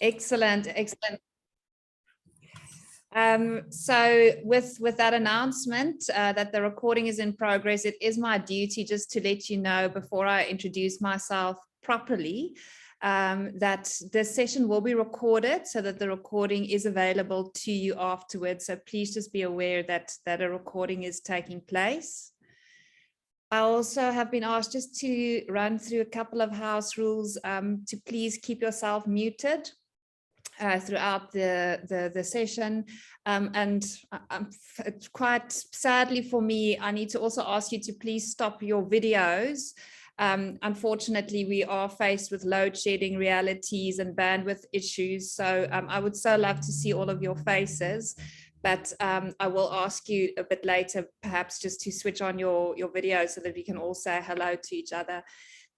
Excellent, excellent. So with that announcement that the recording is in progress, it is my duty just to let you know before I introduce myself properly that this session will be recorded so that the recording is available to you afterwards. So please just be aware that a recording is taking place. I also have been asked just to run through a couple of house rules to please keep yourself muted throughout the session, and quite sadly for me, I need to also ask you to please stop your videos. Unfortunately, we are faced with load shedding realities and bandwidth issues, so I would so love to see all of your faces, but I will ask you a bit later perhaps just to switch on your video so that we can all say hello to each other.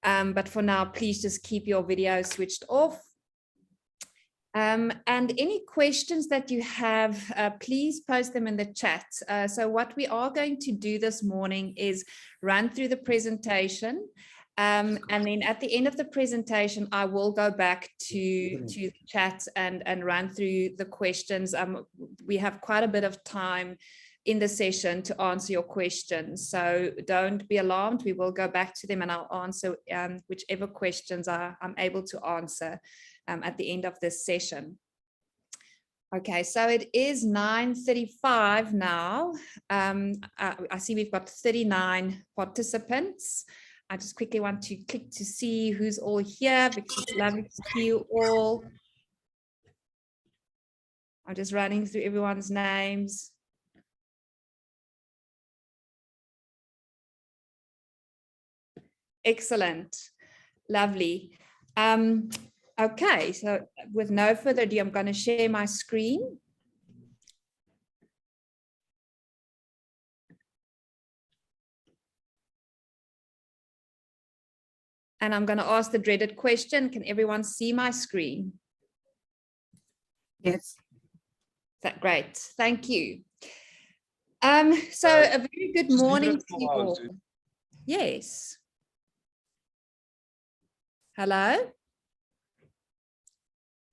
But for now, please just keep your video switched off. And any questions that you have, please post them in the chat. So what we are going to do this morning is run through the presentation. And then at the end of the presentation, I will go back to the chat and run through the questions. We have quite a bit of time in the session to answer your questions. So don't be alarmed. We will go back to them and I'll answer whichever questions I'm able to answer at the end of this session. Okay, so it is 9:35 now. I see we've got 39 participants. I just quickly want to click to see who's all here because it's lovely to see you all. I'm just running through everyone's names. Excellent, lovely. Okay, so with no further ado, I'm going to share my screen. And I'm going to ask the dreaded question, can everyone see my screen? Yes. That's great, thank you. So a very good morning to you all. Yes. Hello?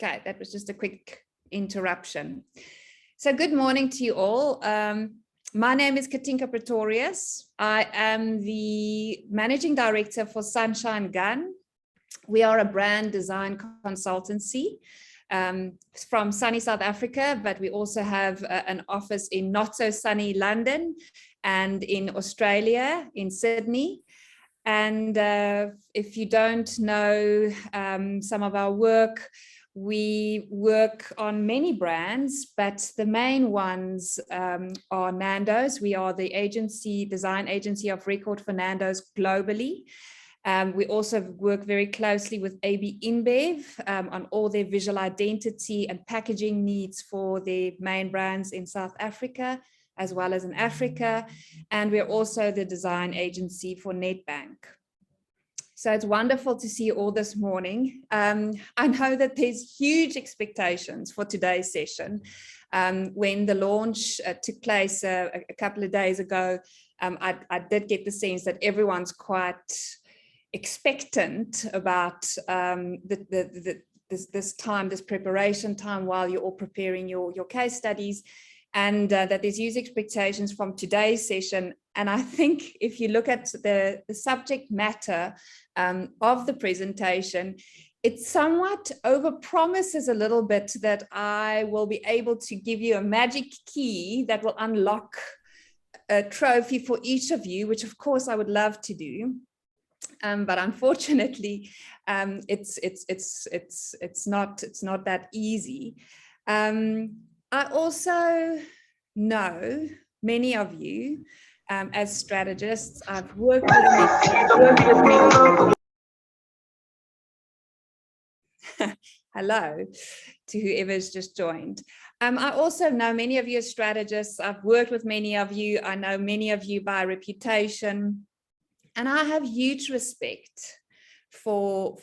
Okay, that was just a quick interruption. So good morning to you all. My name is Katinka Pretorius. I am the Managing Director for Sunshinegun. We are a brand design consultancy from sunny South Africa, but we also have an office in not so sunny London and in Australia, in Sydney. And if you don't know some of our work, we work on many brands, but the main ones are Nando's. We are the design agency of record for Nando's globally. We also work very closely with AB InBev on all their visual identity and packaging needs for their main brands in South Africa, as well as in Africa. And we're also the design agency for Nedbank. So it's wonderful to see you all this morning. I know that there's huge expectations for today's session. When the launch took place a couple of days ago, I did get the sense that everyone's quite expectant about this preparation time while you're all preparing your case studies, and that there's huge expectations from today's session. And I think if you look at the subject matter of the presentation, it somewhat overpromises a little bit that I will be able to give you a magic key that will unlock a trophy for each of you, which of course I would love to do. But unfortunately, it's not that easy. I also know many of you as strategists. I've worked with many. Hello to whoever's just joined. I also know many of you as strategists. I've worked with many of you. I know many of you by reputation, and I have huge respect for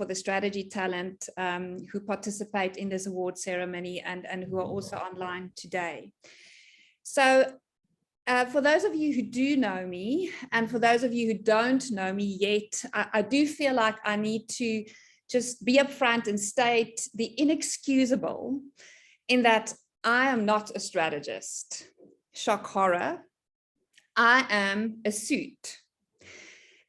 the strategy talent who participate in this award ceremony and who are also online today. So for those of you who do know me, and for those of you who don't know me yet, I do feel like I need to just be upfront and state the inexcusable in that I am not a strategist. Shock horror. I am a suit.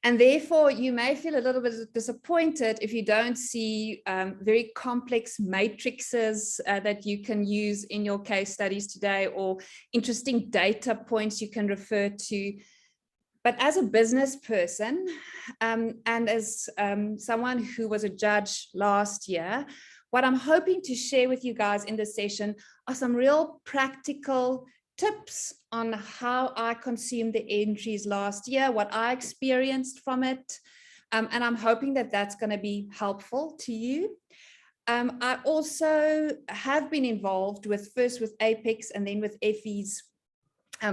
And therefore, you may feel a little bit disappointed if you don't see very complex matrices that you can use in your case studies today, or interesting data points you can refer to. But as a business person, and as someone who was a judge last year, what I'm hoping to share with you guys in this session are some real practical tips on how I consumed the entries last year, what I experienced from it. And I'm hoping that that's going to be helpful to you. I also have been involved first with Apex and then with Effie's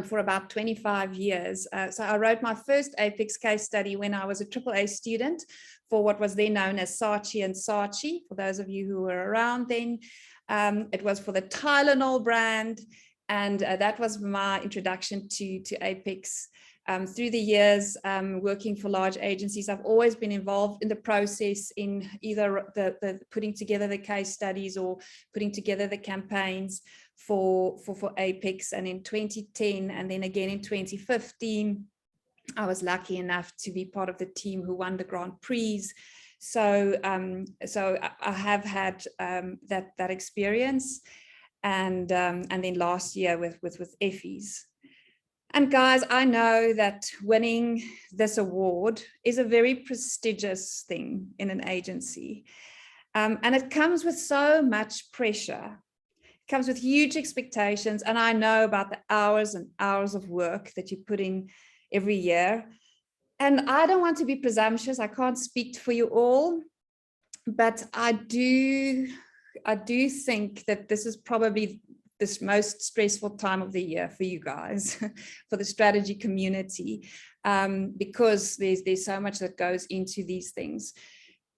for about 25 years. So I wrote my first Apex case study when I was a AAA student for what was then known as Saatchi and Saatchi, for those of you who were around then. It was for the Tylenol brand, and that was my introduction to Apex. Through the years, working for large agencies, I've always been involved in the process in either the putting together the case studies or putting together the campaigns for Apex. And in 2010 and then again in 2015, I was lucky enough to be part of the team who won the Grand Prix. So I have had that experience, and then last year with Effie's. And guys, I know that winning this award is a very prestigious thing in an agency. And it comes with so much pressure. It comes with huge expectations. And I know about the hours and hours of work that you put in every year. And I don't want to be presumptuous. I can't speak for you all, but I do think that this is probably this most stressful time of the year for you guys, for the strategy community, because there's so much that goes into these things.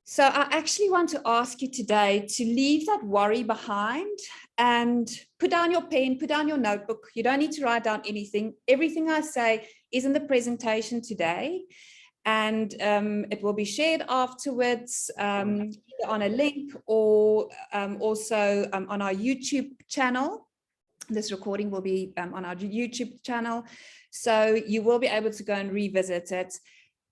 So I actually want to ask you today to leave that worry behind and put down your pen, put down your notebook. You don't need to write down anything. Everything I say is in the presentation today, and it will be shared afterwards either on a link or also on our YouTube channel. This recording will be on our YouTube channel, so you will be able to go and revisit it.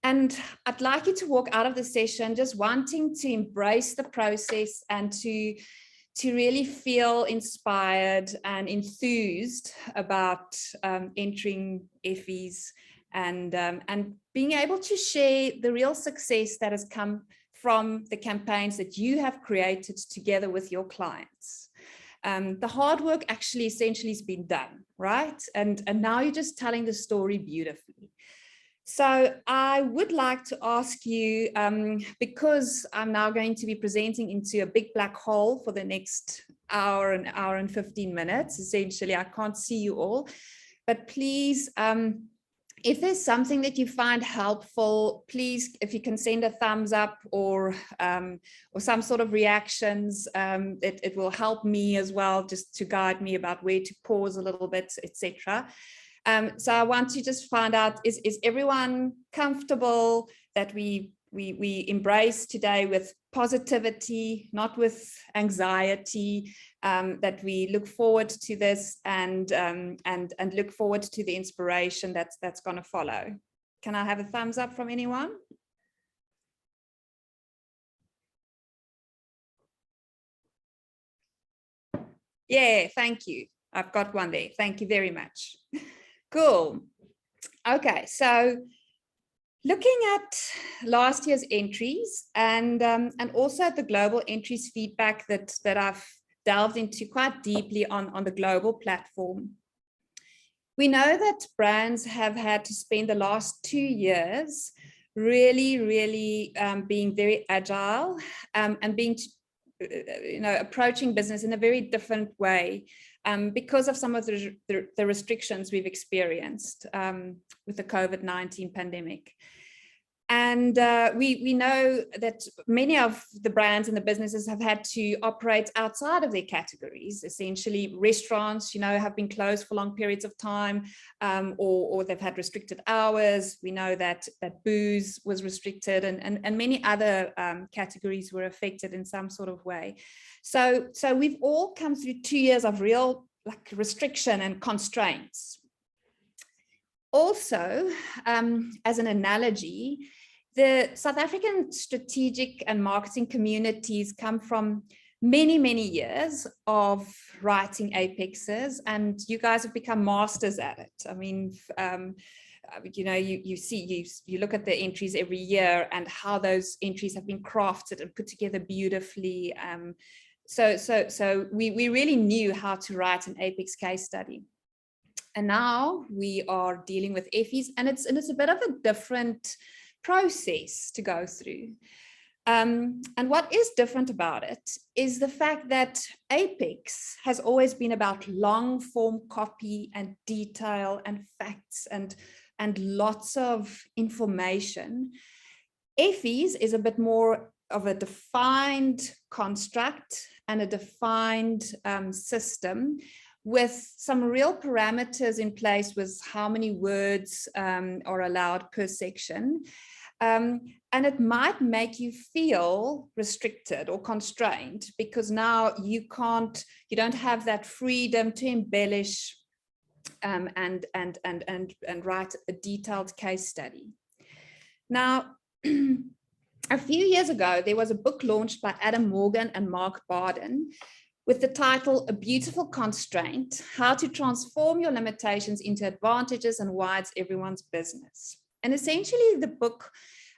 And I'd like you to walk out of the session just wanting to embrace the process and to really feel inspired and enthused about entering Effie's and being able to share the real success that has come from the campaigns that you have created together with your clients. The hard work actually essentially has been done, right? And now you're just telling the story beautifully. So I would like to ask you, because I'm now going to be presenting into a big black hole for the next hour and 15 minutes, essentially, I can't see you all, but please, if there's something that you find helpful, please, if you can send a thumbs up or some sort of reactions, it will help me as well, just to guide me about where to pause a little bit, etc. So I want to just find out, is everyone comfortable that we embrace today with positivity, not with anxiety, that we look forward to this and look forward to the inspiration that's going to follow. Can I have a thumbs up from anyone? Yeah, thank you. I've got one there. Thank you very much. Cool. Okay, so looking at last year's entries and also at the global entries feedback that I've delved into quite deeply on the global platform, we know that brands have had to spend the last 2 years really being very agile and being, approaching business in a very different way because of some of the restrictions we've experienced with the COVID-19 pandemic. And we know that many of the brands and the businesses have had to operate outside of their categories. Essentially, restaurants, have been closed for long periods of time, or they've had restricted hours. We know that booze was restricted, and many other categories were affected in some sort of way. So we've all come through 2 years of real restriction and constraints. Also, as an analogy, the South African strategic and marketing communities come from many, many years of writing apexes, and you guys have become masters at it. I mean, you look at the entries every year and how those entries have been crafted and put together beautifully. So we really knew how to write an apex case study. And now we are dealing with Effies, and it's a bit of a different process to go through. And what is different about it is the fact that apex has always been about long form copy and detail and facts and lots of information. Effies is a bit more of a defined construct and a defined system, with some real parameters in place with how many words are allowed per section. And it might make you feel restricted or constrained, because now you don't have that freedom to embellish and write a detailed case study. Now, a few years ago, there was a book launched by Adam Morgan and Mark Barden with the title, A Beautiful Constraint, How to Transform Your Limitations into Advantages and Why It's Everyone's Business. And essentially the book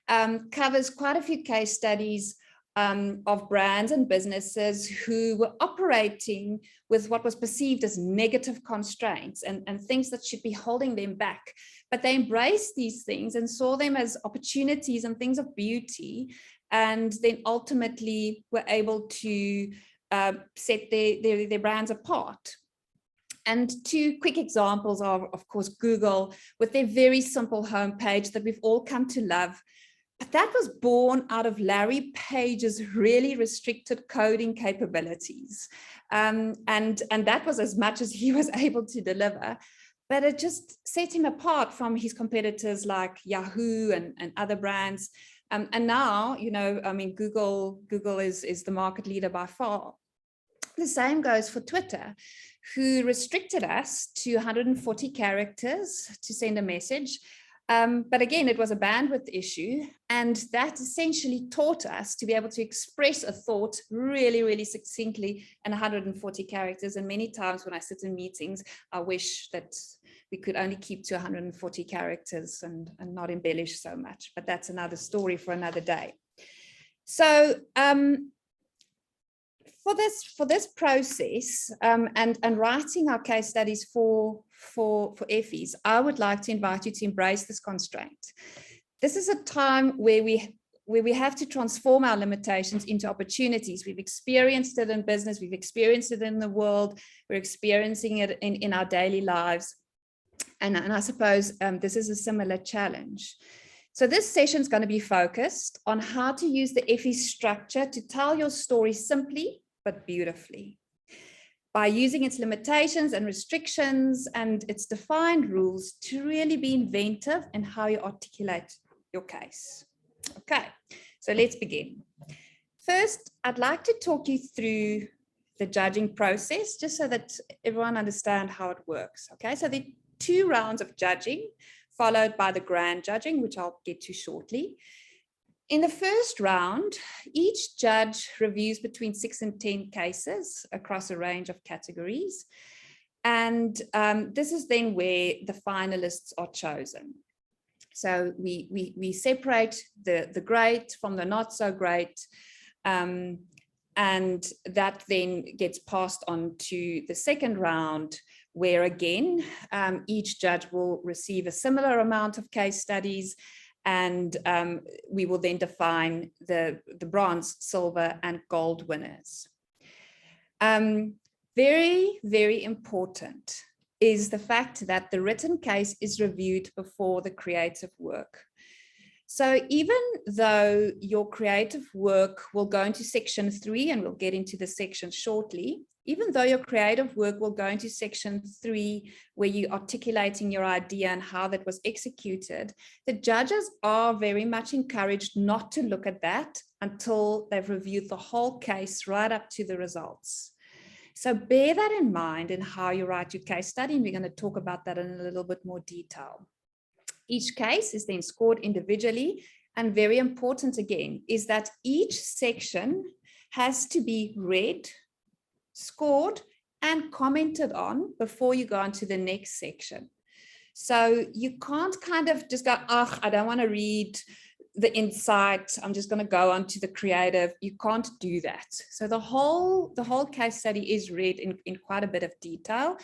covers quite a few case studies of brands and businesses who were operating with what was perceived as negative constraints and things that should be holding them back. But they embraced these things and saw them as opportunities and things of beauty, and then ultimately were able to set their brands apart. And two quick examples are, of course, Google with their very simple homepage that we've all come to love. But that was born out of Larry Page's really restricted coding capabilities. And that was as much as he was able to deliver. But it just set him apart from his competitors like Yahoo and other brands. And now, Google is the market leader by far. The same goes for Twitter, who restricted us to 140 characters to send a message. But again, it was a bandwidth issue, and that essentially taught us to be able to express a thought really, really succinctly in 140 characters. And many times when I sit in meetings, I wish that we could only keep to 140 characters and not embellish so much, but that's another story for another day. So for this process and writing our case studies for Effies, I would like to invite you to embrace this constraint. This is a time where we have to transform our limitations into opportunities. We've experienced it in business, we've experienced it in the world, we're experiencing it in our daily lives. And I suppose this is a similar challenge. So this session is going to be focused on how to use the Effie structure to tell your story simply but beautifully, by using its limitations and restrictions and its defined rules to really be inventive in how you articulate your case. Okay, so let's begin. First, I'd like to talk you through the judging process, just so that everyone understands how it works. Okay, so the 2 rounds of judging, followed by the grand judging, which I'll get to shortly. In the first round, each judge reviews between 6 and 10 cases across a range of categories. And this is then where the finalists are chosen. So we separate the great from the not so great, and that then gets passed on to the second round, where again, each judge will receive a similar amount of case studies, and we will then define the bronze, silver, and gold winners. Very, very important is the fact that the written case is reviewed before the creative work. So even though your creative work will go into section 3, and we'll get into the section shortly, even though your creative work will go into section 3, where you're articulating your idea and how that was executed, the judges are very much encouraged not to look at that until they've reviewed the whole case right up to the results. So bear that in mind in how you write your case study, and we're going to talk about that in a little bit more detail. Each case is then scored individually, and very important again is that each section has to be read, scored, and commented on before you go on to the next section. So you can't kind of just go, oh, I don't want to read the insight, I'm just going to go on to the creative. You can't do that. So the whole case study is read in quite a bit of detail,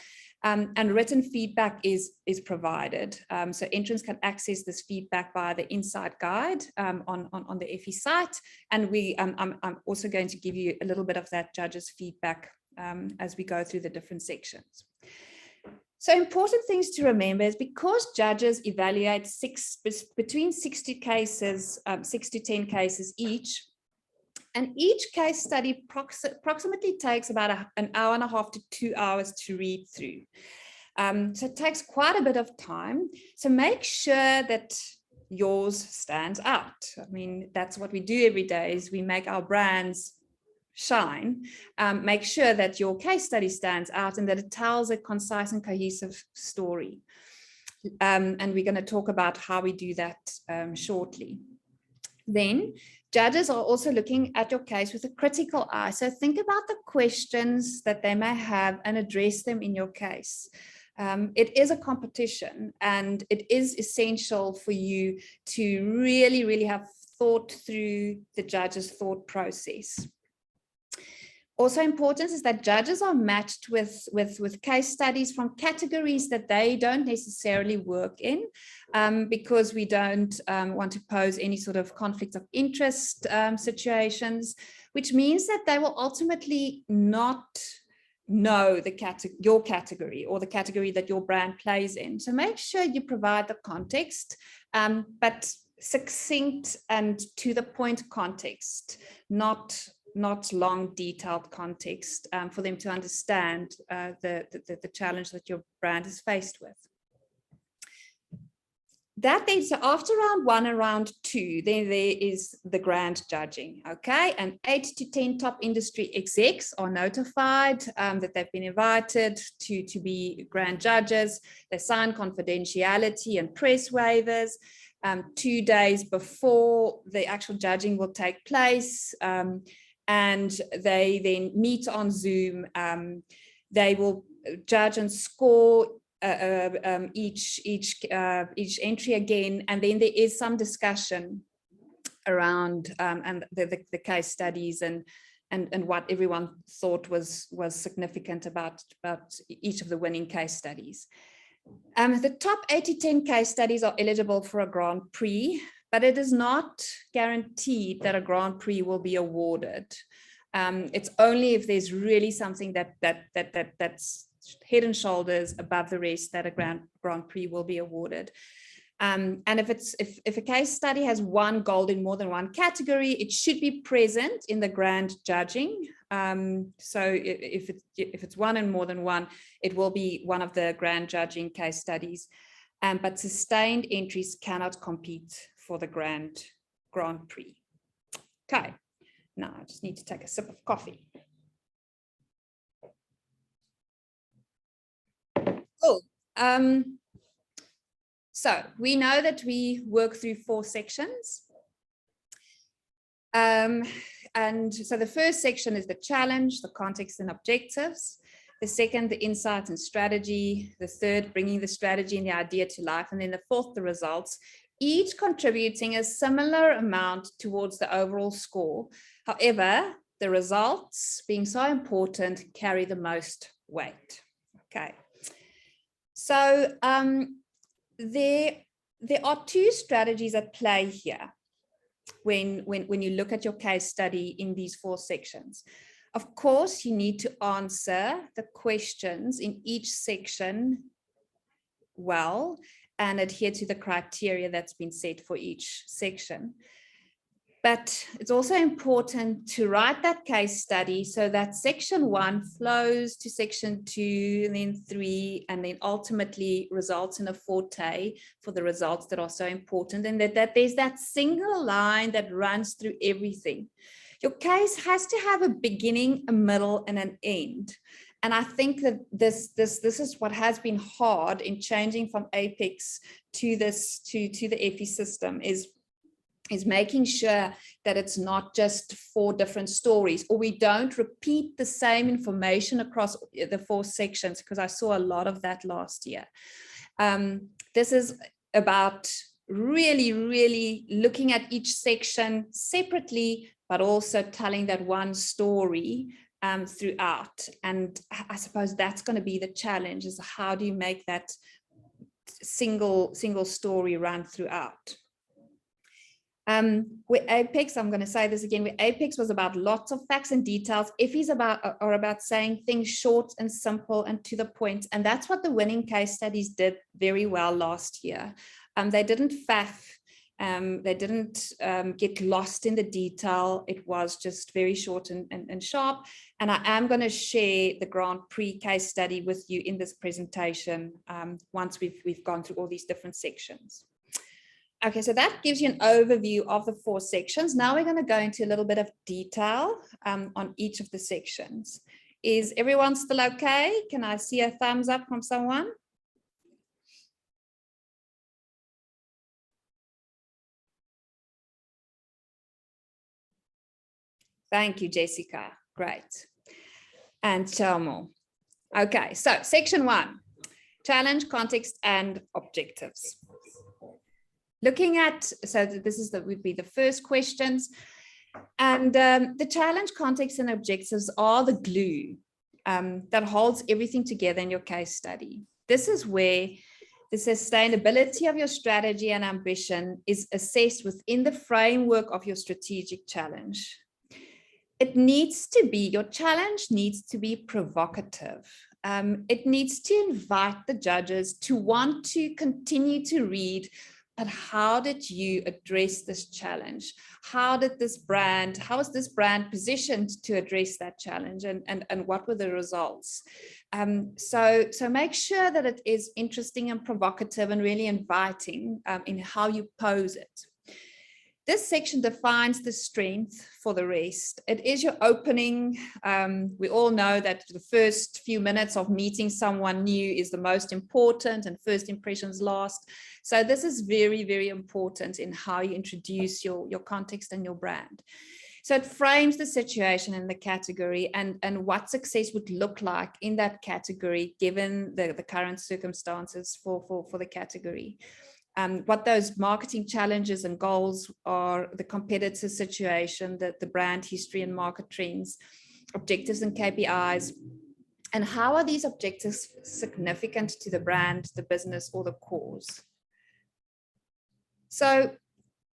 and written feedback is provided. So entrants can access this feedback via the Insight Guide on the Effie site. And I'm also going to give you a little bit of that judges' feedback as we go through the different sections. So important things to remember is because judges evaluate between 6 to 10 cases each, and each case study approximately takes about an hour and a half to 2 hours to read through. So it takes quite a bit of time. So make sure that yours stands out. I mean, that's what we do every day, is we make our brands shine. Make sure that your case study stands out and that it tells a concise and cohesive story. And we're going to talk about how we do that shortly. Then judges are also looking at your case with a critical eye. So think about the questions that they may have and address them in your case. It is a competition, and it is essential for you to really, really have thought through the judge's thought process. Also important is that judges are matched with case studies from categories that they don't necessarily work in, because we don't want to pose any sort of conflict of interest situations, which means that they will ultimately not know your category or the category that your brand plays in. So make sure you provide the context, but succinct and to the point context, not long detailed context, for them to understand the challenge that your brand is faced with. That then, so after round 1 and round 2, then there is the grand judging, okay? And 8 to 10 top industry execs are notified that they've been invited to be grand judges. They sign confidentiality and press waivers 2 days before the actual judging will take place. And they then meet on Zoom. They will judge and score each entry again, and then there is some discussion around and the case studies and what everyone thought was significant about each of the winning case studies. The top 8 to 10 case studies are eligible for a Grand Prix, but it is not guaranteed that a Grand Prix will be awarded. It's only if there's really something that's head and shoulders above the rest that a Grand Prix will be awarded. And if a case study has one gold in more than one category, it should be present in the grand judging. So if it's one and more than one, it will be one of the grand judging case studies. But sustained entries cannot compete for the Grand Prix. Okay, now I just need to take a sip of coffee. Cool. So we know that we work through 4 sections. And so the first section is the challenge, the context and objectives. The second, the insight and strategy. The third, bringing the strategy and the idea to life. And then the fourth, the results, each contributing a similar amount towards the overall score. However, the results, being so important, carry the most weight. Okay. So there are 2 strategies at play here when you look at your case study in these 4 sections. Of course, you need to answer the questions in each section well, and adhere to the criteria that's been set for each section. But it's also important to write that case study so that section 1 flows to section 2, and then 3, and then ultimately results in a forte for the results that are so important, and that there's that single line that runs through everything. Your case has to have a beginning, a middle, and an end. And I think that this is what has been hard in changing from Apex to the Effie system is making sure that it's not just 4 different stories, or we don't repeat the same information across the 4 sections, because I saw a lot of that last year. This is about really looking at each section separately, but also telling that one story throughout. And I suppose that's going to be the challenge, is how do you make that single story run throughout. With Apex, I'm going to say this again, with Apex was about lots of facts and details. Effie's are about saying things short and simple and to the point. And that's what the winning case studies did very well last year. They didn't faff, they didn't get lost in the detail. It was just very short and sharp. And I am going to share the Grand Prix case study with you in this presentation once we've gone through all these different sections. Okay, so that gives you an overview of the 4 sections. Now we're going to go into a little bit of detail on each of the sections. Is everyone still okay? Can I see a thumbs up from someone? Thank you, Jessica. Great. And Chalmo. Okay, so section 1, challenge, context, and objectives. Looking at, so this is would be the first questions, and the challenge, context, and objectives are the glue that holds everything together in your case study. This is where the sustainability of your strategy and ambition is assessed within the framework of your strategic challenge. It needs to be, your challenge needs to be provocative. It needs to invite the judges to want to continue to read. But how did you address this challenge? How is this brand positioned to address that challenge, and what were the results? So make sure that it is interesting and provocative and really inviting in how you pose it. This section defines the strength for the rest. It is your opening. We all know that the first few minutes of meeting someone new is the most important, and first impressions last. So this is very important in how you introduce your context and your brand. So it frames the situation in the category and what success would look like in that category, given the current circumstances for the category. What those marketing challenges and goals are, the competitor situation, the brand history and market trends, objectives and KPIs, and how are these objectives significant to the brand, the business, or the cause. So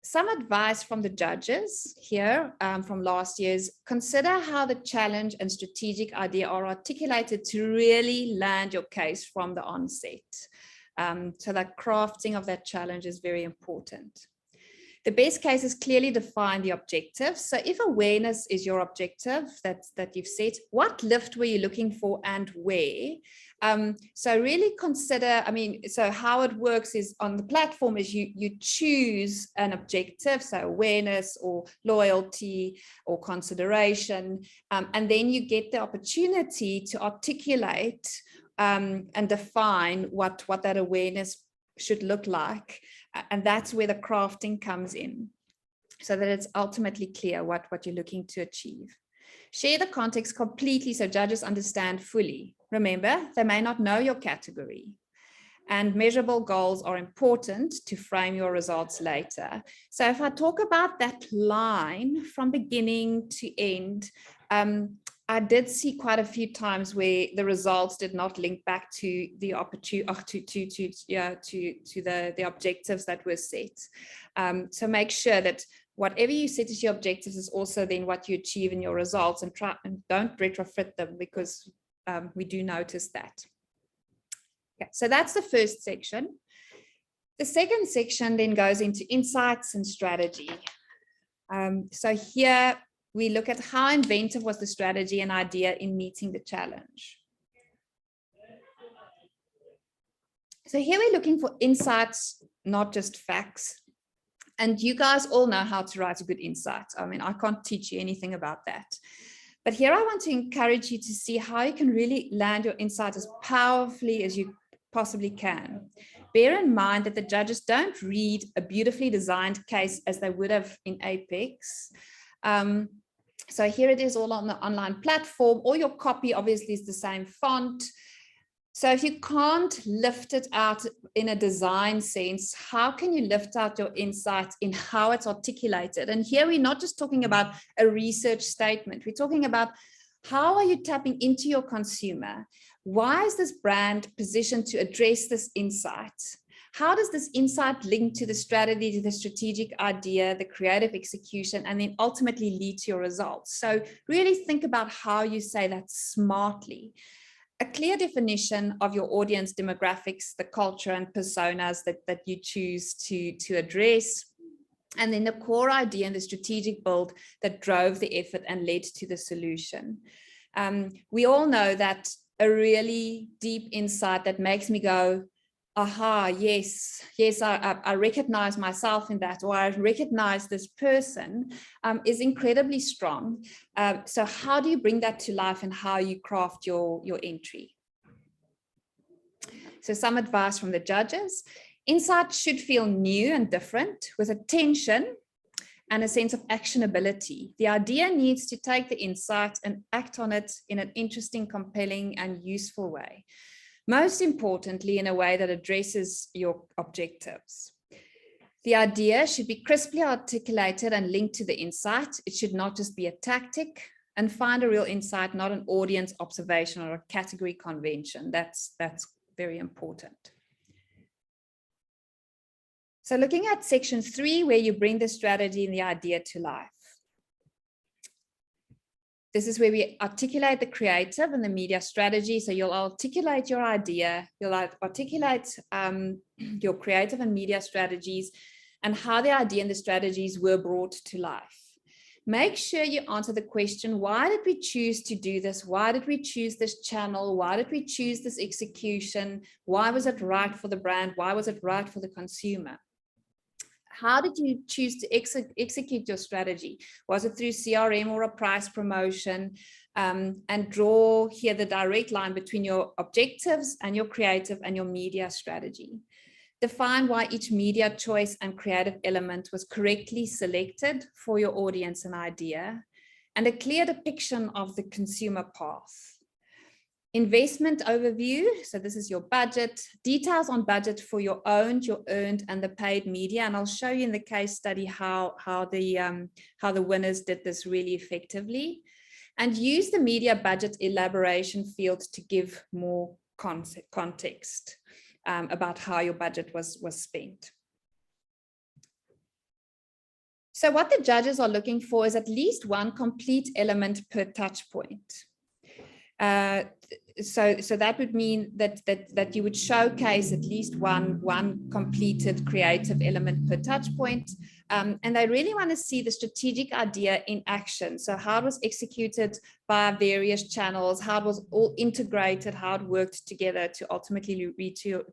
some advice from the judges here from last year's: consider how the challenge and strategic idea are articulated to really land your case from the onset. So that crafting of that challenge is very important. The best case is clearly define the objective. So if awareness is your objective that you've set, what lift were you looking for and where? So really consider, so how it works is on the platform is you choose an objective, so awareness or loyalty or consideration, and then you get the opportunity to articulate and define what that awareness should look like. And that's where the crafting comes in, so that it's ultimately clear what you're looking to achieve. Share the context completely so judges understand fully. Remember, they may not know your category. And measurable goals are important to frame your results later. So if I talk about that line from beginning to end, I did see quite a few times where the results did not link back to the the objectives that were set. So make sure that whatever you set as your objectives is also then what you achieve in your results, and don't retrofit them, because we do notice that. Okay, so that's the first section. The second section then goes into insights and strategy. So here we look at how inventive was the strategy and idea in meeting the challenge. So here we're looking for insights, not just facts. And you guys all know how to write a good insight. I mean, I can't teach you anything about that. But here I want to encourage you to see how you can really land your insight as powerfully as you possibly can. Bear in mind that the judges don't read a beautifully designed case as they would have in Apex. So here it is all on the online platform. All your copy obviously is the same font. So if you can't lift it out in a design sense, how can you lift out your insights in how it's articulated? And here we're not just talking about a research statement. We're talking about how are you tapping into your consumer? Why is this brand positioned to address this insight? How does this insight link to the strategy, to the strategic idea, the creative execution, and then ultimately lead to your results? So really think about how you say that smartly. A clear definition of your audience demographics, the culture and personas that you choose to address, and then the core idea and the strategic build that drove the effort and led to the solution. We all know that a really deep insight that makes me go, aha, yes, I recognize myself in that, or I recognize this person, is incredibly strong. So how do you bring that to life and how you craft your entry? So some advice from the judges. Insight should feel new and different with attention and a sense of actionability. The idea needs to take the insight and act on it in an interesting, compelling, and useful way. Most importantly, in a way that addresses your objectives. The idea should be crisply articulated and linked to the insight. It should not just be a tactic, and find a real insight, not an audience observation or a category convention. That's very important. So looking at section 3, where you bring the strategy and the idea to life. This is where we articulate the creative and the media strategy. So you'll articulate your idea, you'll articulate your creative and media strategies and how the idea and the strategies were brought to life. Make sure you answer the question, why did we choose to do this? Why did we choose this channel? Why did we choose this execution? Why was it right for the brand? Why was it right for the consumer? How did you choose to execute your strategy? Was it through CRM or a price promotion? And draw here the direct line between your objectives and your creative and your media strategy. Define why each media choice and creative element was correctly selected for your audience and idea, and a clear depiction of the consumer path. Investment overview, so this is your budget, details on budget for your owned, your earned, and the paid media. And I'll show you in the case study how the winners did this really effectively. And use the media budget elaboration field to give more context about how your budget was spent. So what the judges are looking for is at least one complete element per touch point. So that would mean that you would showcase at least one completed creative element per touch point. And they really want to see the strategic idea in action. So how it was executed by various channels, how it was all integrated, how it worked together to ultimately lead to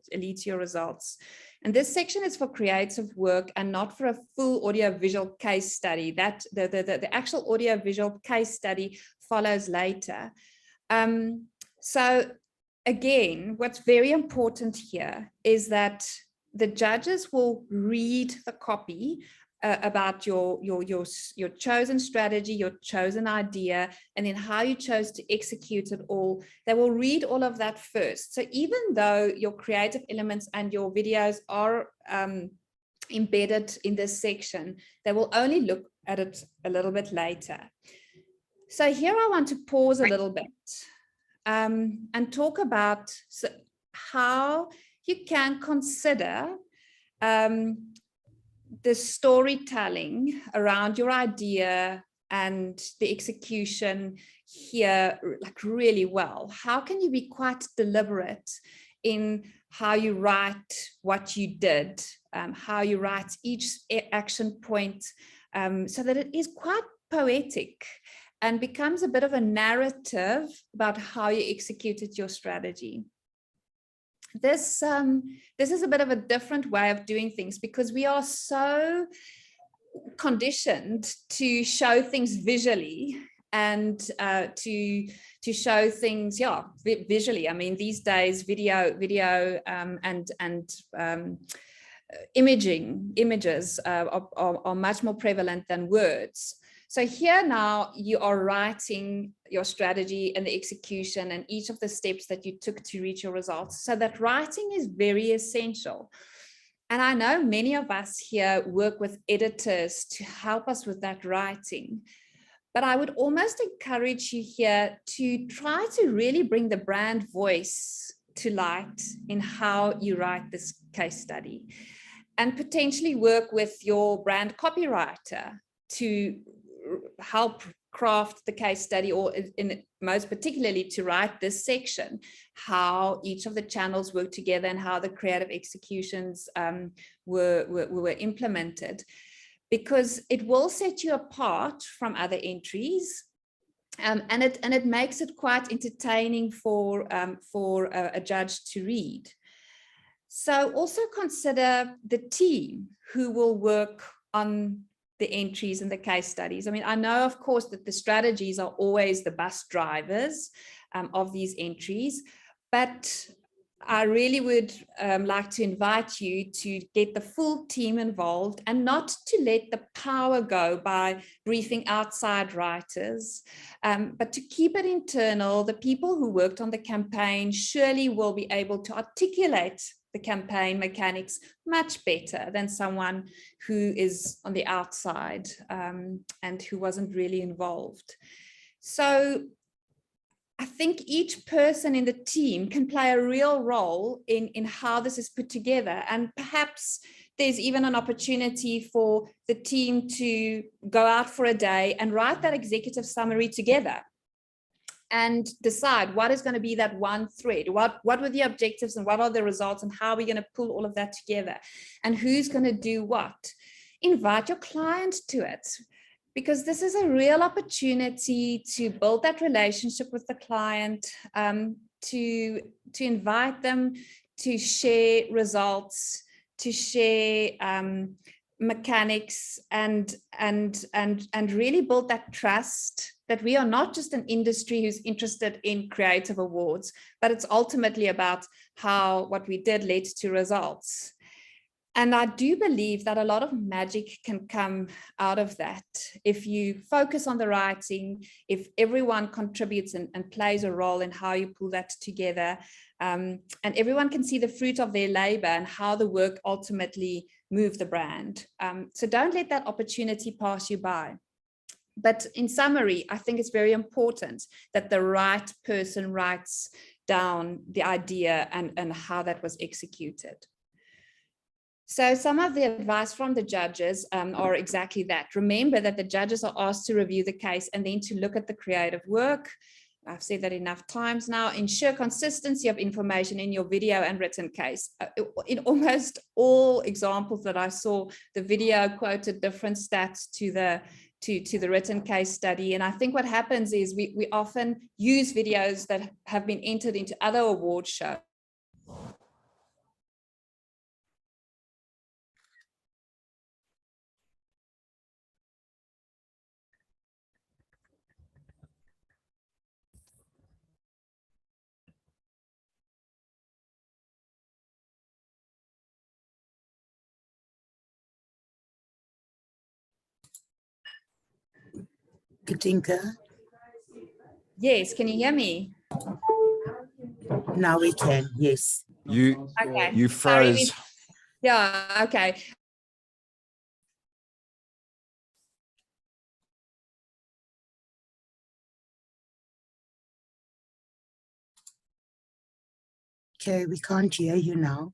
your results. And this section is for creative work and not for a full audiovisual case study. That the actual audiovisual case study follows later. So again, what's very important here is that the judges will read the copy about your chosen strategy, your chosen idea, and then how you chose to execute it all. They will read all of that first. So even though your creative elements and your videos are embedded in this section, they will only look at it a little bit later. So here I want to pause a little bit and talk about how you can consider the storytelling around your idea and the execution here like really well. How can you be quite deliberate in how you write what you did, how you write each action point, so that it is quite poetic and becomes a bit of a narrative about how you executed your strategy. This is a bit of a different way of doing things, because we are so conditioned to show things visually and to show things, yeah, visually. I mean, these days, video and images are much more prevalent than words. So here now you are writing your strategy and the execution and each of the steps that you took to reach your results. So that writing is very essential. And I know many of us here work with editors to help us with that writing. But I would almost encourage you here to try to really bring the brand voice to light in how you write this case study, and potentially work with your brand copywriter to help craft the case study, or in most particularly to write this section, how each of the channels work together and how the creative executions were implemented, because it will set you apart from other entries, and it makes it quite entertaining for a judge to read. So also consider the team who will work on the entries and the case studies. I mean, I know, of course, that the strategies are always the bus drivers of these entries, but I really would like to invite you to get the full team involved and not to let the power go by briefing outside writers, but to keep it internal. The people who worked on the campaign surely will be able to articulate the campaign mechanics much better than someone who is on the outside and who wasn't really involved. So I think each person in the team can play a real role in how this is put together. And perhaps there's even an opportunity for the team to go out for a day and write that executive summary together and decide what is going to be that one thread, what were the objectives and what are the results, and how are we going to pull all of that together, and who's going to do what. Invite your client to it, because this is a real opportunity to build that relationship with the client, to invite them to share results, to share mechanics, and really build that trust that we are not just an industry who's interested in creative awards, but it's ultimately about how what we did led to results. And I do believe that a lot of magic can come out of that if you focus on the writing, if everyone contributes and plays a role in how you pull that together, and everyone can see the fruit of their labor and how the work ultimately moved the brand. So don't let that opportunity pass you by. But in summary, I think it's very important that the right person writes down the idea and how that was executed. So some of the advice from the judges are exactly that. Remember that the judges are asked to review the case and then to look at the creative work. I've said that enough times now. Ensure consistency of information in your video and written case. In almost all examples that I saw, the video quoted different stats to the written case study. And I think what happens is we often use videos that have been entered into other award shows. Katinka? Yes, can you hear me? Now we can, yes. You froze. Yeah, okay. Okay, we can't hear you now.